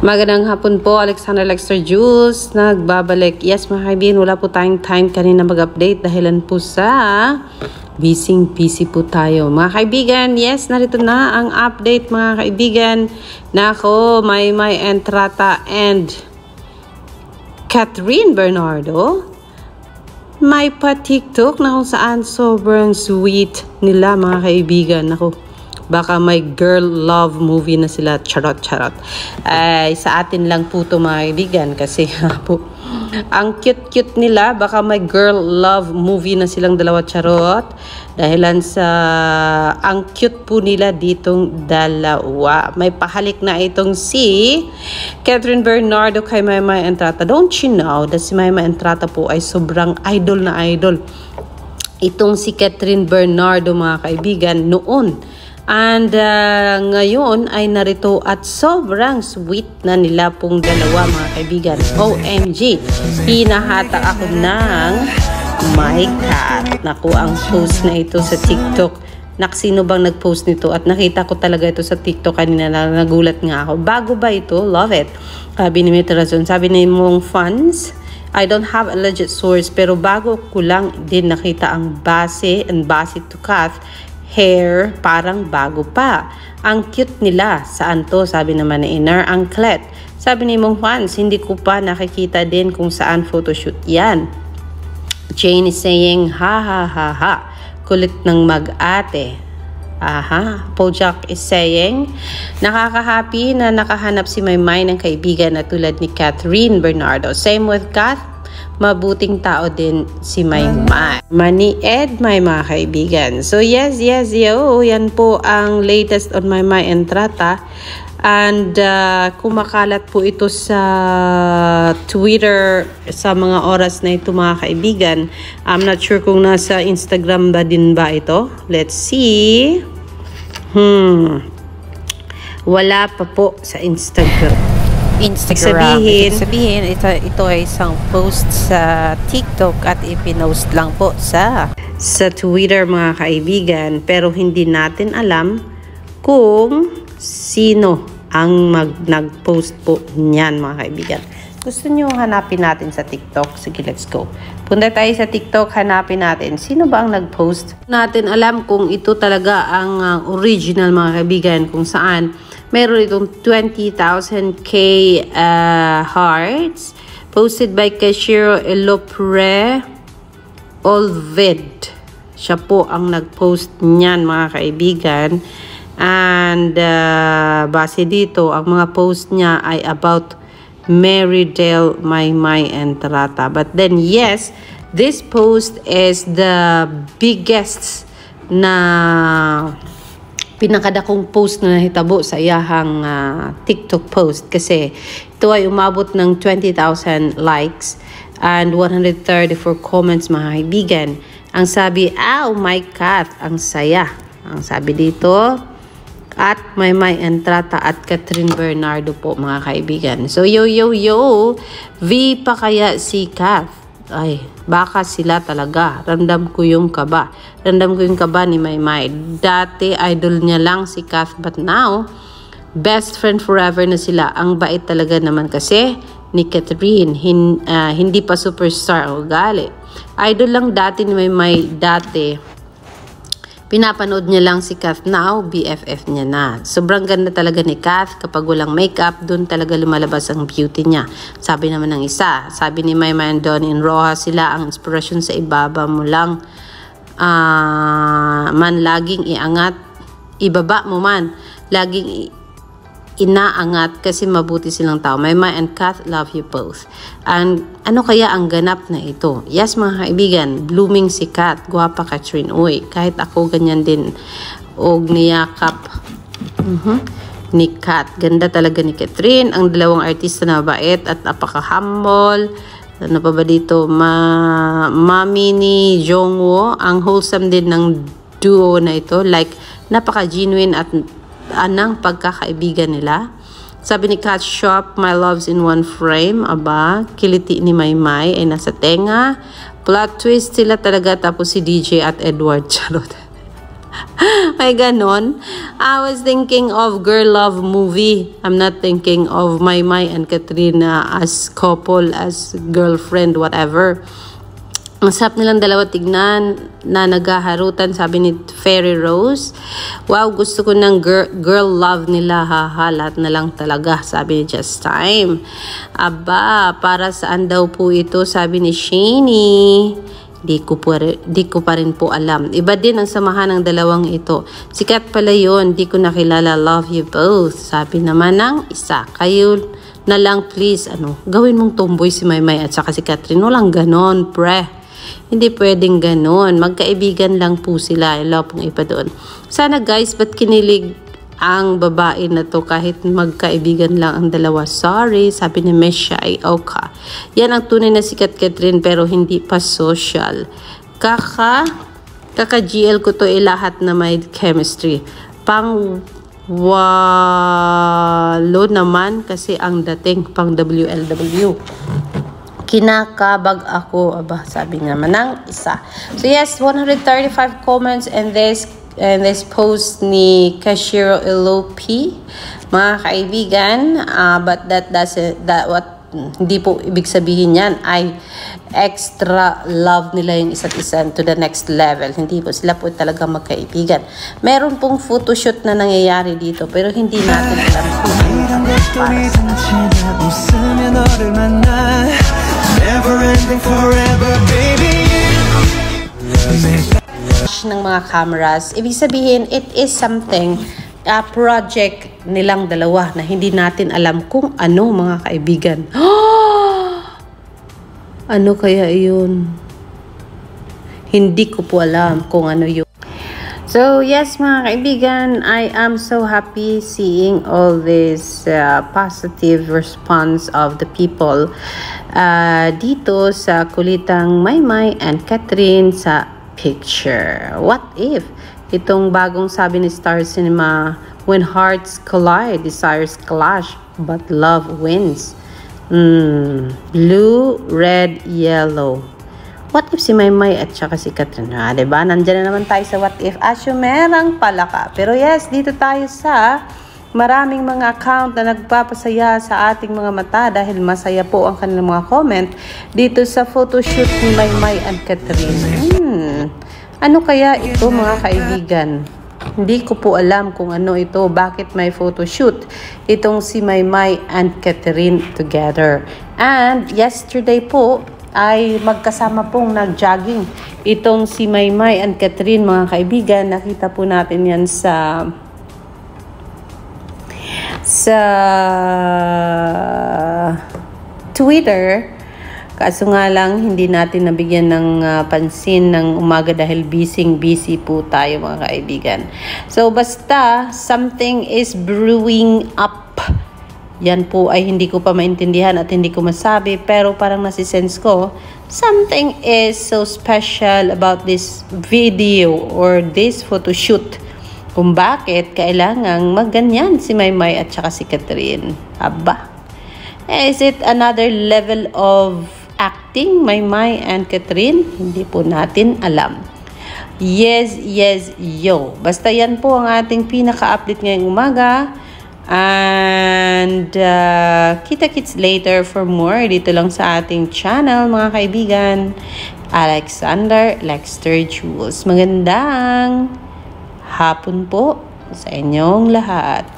Magandang hapon po, Alexander Lexter Jules. Nagbabalik. Yes, mga kaibigan, wala po tayong time kanina mag-update dahilan po sa busy po tayo. Mga kaibigan, yes, narito na ang update mga kaibigan. Nako, may Entrata and Catherine Bernardo. May pa-TikTok na kung saan sobrang sweet nila mga kaibigan. Nako, baka may girl love movie na sila. Charot. Ay, sa atin lang po ito mga kaibigan. Kasi po, ang cute nila. Baka may girl love movie na silang dalawa. Charot. Dahilan sa ang cute po nila ditong dalawa. May pahalik na itong si Catherine Bernardo kay Maymay Entrata. Don't you know that si Maymay Entrata po ay sobrang idol na idol. Itong si Catherine Bernardo mga kaibigan noon. And ngayon ay narito at sobrang sweet na nila pong dalawa mga kaibigan. OMG, hinahatak ako ng my cat. Naku, ang post na ito sa TikTok. Sino bang nag-post nito? At nakita ko talaga ito sa TikTok kanina, nagulat nga ako. Bago ba ito? Love it. Sabi ni Metrazon, sabi ni mong fans, I don't have a legit source pero bago ko lang din nakita ang base to Kath hair, parang bago pa. Ang cute nila. Saan to? Sabi naman ni Inner Anklet. Sabi ni mong fans, hindi ko pa nakikita din kung saan photoshoot yan. Jane is saying, ha. Kulit ng mag-ate. Aha. Pojak is saying, nakaka-happy na nakahanap si Maymay ng kaibigan na tulad ni Catherine Bernardo. Same with Kath. Mabuting tao din si Maymay. Mani Ed, may mga kaibigan. So yes, yan po ang latest on Maymay Entrata. And kumakalat po ito sa Twitter sa mga oras na ito mga kaibigan. I'm not sure kung nasa Instagram ba din ba ito. Let's see. Wala pa po sa Instagram. Sabihin, ito ay isang post sa TikTok at ipinost lang po sa Twitter mga kaibigan. Pero hindi natin alam kung sino ang nag-post po niyan mga kaibigan. Gusto nyo hanapin natin sa TikTok? Sige, let's go. Punta tayo sa TikTok, hanapin natin. Sino ba ang nag-post? Natin alam kung ito talaga ang original mga kaibigan, kung saan meron itong 20,000k hearts posted by Kashiro Elopre Olved. Siya po ang nag-post niyan mga kaibigan. And base dito, ang mga post niya ay about Marydale Maymay Entrata. But then yes, this post is the biggest na pinakadakong post na nahitabo sa iyahang TikTok post kasi ito ay umabot ng 20,000 likes and 134 comments mga kaibigan. Ang sabi, oh my cat, ang saya. Ang sabi dito, at Maymay Entrata at Catherine Bernardo po mga kaibigan. So yo, V pa kaya si Kath? Ay, baka sila talaga. Ramdam ko yung kaba ni Maymay. Dati idol niya lang si Kath, but now best friend forever na sila. Ang bait talaga naman kasi ni Catherine. Hindi pa superstar o gali. Idol lang dati ni Maymay dati. Pinapanood niya lang si Kath, now BFF niya na. Sobrang ganda talaga ni Kath. Kapag walang makeup, dun talaga lumalabas ang beauty niya. Sabi naman ng isa, sabi ni Maymay and Donnie in Roja, sila ang inspirasyon sa ibaba mo lang. Man laging iangat, ibaba mo man. Laging inaangat kasi mabuti silang tao. Maymay and Kath, love you both. And ano kaya ang ganap na ito? Yes mga kaibigan, blooming si Kath, guwapa Catherine. Uy, kahit ako ganyan din. Og niyakap ni Kath. Ganda talaga ni Catherine. Ang dalawang artista na mabait at napaka-humble. Ano pa ba dito? Mami ni Jongwoo. Ang wholesome din ng duo na ito. Like, napaka-genuine at anang pagkakaibigan nila. Sabi ni Cat Shop, my loves in one frame. Aba, kiliti ni Maymay ay nasa tenga. Plot twist sila talaga. Tapos si DJ at Edward. Charot. May ganon. I was thinking of girl love movie. I'm not thinking of Maymay and Katrina as couple, as girlfriend, whatever. Ang sarap nilang dalawa tignan na naghaharutan, sabi ni Fairy Rose. Wow, gusto ko ng girl love nila, haha, lahat na lang talaga, sabi ni Just Time. Aba, para saan daw po ito, sabi ni Shani. Di ko pa rin po alam. Iba din ang samahan ng dalawang ito. Sikat pala yun, di ko nakilala, love you both. Sabi naman ng isa, kayo na lang please, gawin mong tomboy si Maymay at saka si Catherine. Walang ganon, pre. Hindi pwedeng ganon. Magkaibigan lang po sila. Wala pong iba doon. Sana guys, ba't kinilig ang babae na to kahit magkaibigan lang ang dalawa? Sorry, sabi ni Mesha ay Oka. Yan ang tunay na sikat Catherine pero hindi pa social. Kaka-GL ko to lahat na may chemistry. Pang walo naman kasi ang dating pang WLW. Kinakabag ako, aba, sabi naman ng isa. So yes, 135 comments and this post ni Kashiro Elopi, mga kaibigan, but hindi po ibig sabihin yan ay extra love nila yung isa't isa to the next level. Hindi po, sila po talaga magkaibigan. Meron pong photoshoot na nangyayari dito pero hindi natin alam kung never ending forever, baby. Ng mga cameras, ibig sabihin it is something, project nilang dalawa na hindi natin alam kung ano, mga kaibigan. Ano kaya yun? Hindi ko po alam kung ano yun. So yes, mga kaibigan, I am so happy seeing all this positive response of the people dito sa kulitang Maymay and Catherine sa picture. What if itong bagong sabi ni Star Cinema, when hearts collide, desires clash, but love wins. Blue, red, yellow. What if si Maymay at saka si Catherine? Diba? Nandyan na naman tayo sa what if. Asyumerang palaka. Pero yes, dito tayo sa maraming mga account na nagpapasaya sa ating mga mata dahil masaya po ang kanilang mga comment dito sa photoshoot ni Maymay and Catherine. Ano kaya ito, mga kaibigan? Hindi ko po alam kung ano ito. Bakit may photoshoot itong si Maymay and Catherine together. And yesterday po, ay magkasama pong nag-jogging itong si Maymay and Catherine, mga kaibigan. Nakita po natin yan sa Twitter. Kaso nga lang, hindi natin nabigyan ng pansin ng umaga dahil busy po tayo, mga kaibigan. So, basta something is brewing up. Yan po ay hindi ko pa maintindihan at hindi ko masabi, pero parang nasisense ko, something is so special about this video or this photoshoot. Kung bakit kailangang magganyan si Maymay at saka si Catherine. Aba, is it another level of acting, Maymay and Catherine? Hindi po natin alam. Yes, yo. Basta yan po ang ating pinaka-update ngayong umaga. And kita-kits later for more dito lang sa ating channel, mga kaibigan. Alexander Lexter Jules. Magandang hapon po sa inyong lahat.